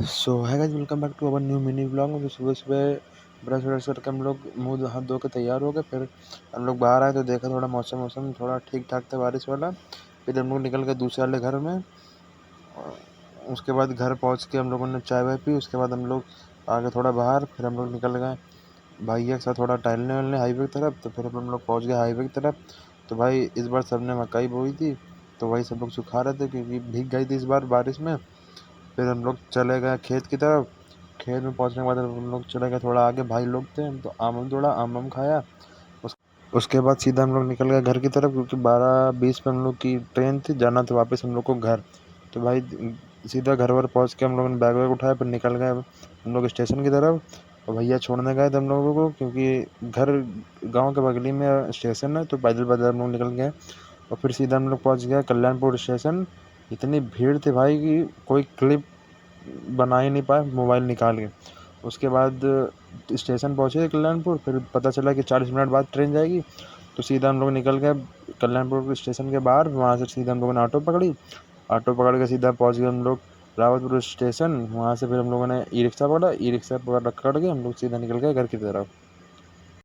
So hi guys, welcome back to our new mini blog. तो सुबह सुबह brush व्रश करके हम लोग मुंह हाथ धो के तैयार हो गए। फिर हम लोग बाहर आए तो देखा थोड़ा मौसम थोड़ा ठीक ठाक था, बारिश वाला। फिर हम लोग निकल गए दूसरे वाले घर में। और उसके बाद घर पहुंच के हम लोगों ने चाय वाय पी। उसके बाद हम लोग आगे थोड़ा बाहर, फिर हम लोग निकल गए भैया के साथ थोड़ा टहलने वहलने हाईवे की तरफ। तो फिर हम लोग पहुँच गए हाईवे की तरफ। तो भाई इस बार सबने मकई बोई थी, तो वही सब लोग सुखा रहे थे क्योंकि भीग गई थी इस बार बारिश में। फिर हम लोग चले गए खेत की तरफ। खेत में पहुंचने के बाद हम लोग चले गए थोड़ा आगे, भाई लोग थे तो आम तोड़ा, आम खाया। उस, उसके बाद सीधा हम लोग निकल गए घर की तरफ क्योंकि 12:20 पे हम लोग की ट्रेन थी, जाना था वापस हम लोग को घर। तो भाई सीधा घर वर पहुंच के हम लोगों ने बैग वैग उठाया, फिर निकल गए हम लोग स्टेशन की तरफ। और भैया छोड़ने गए थे हम लोगों को क्योंकि घर गांव के बगली में स्टेशन है, तो पैदल पैदल हम लोग निकल गए। और फिर सीधा हम लोग पहुंच गए कल्याणपुर स्टेशन। इतनी भीड़ थी भाई कि कोई क्लिप बना ही नहीं पाए मोबाइल निकाल के। उसके बाद स्टेशन पहुंचे कल्याणपुर, फिर पता चला कि 40 मिनट बाद ट्रेन जाएगी। तो सीधा हम लोग निकल गए कल्याणपुर स्टेशन के बाहर। वहाँ से सीधा हम लोगों ने ऑटो पकड़ी। ऑटो पकड़ के सीधा पहुंच गए हम लोग रावतपुर स्टेशन। वहाँ से फिर हम लोगों ने ई रिक्शा पकड़ा, ई रिक्शा पकड़ के हम लोग सीधा निकल गए घर की तरफ।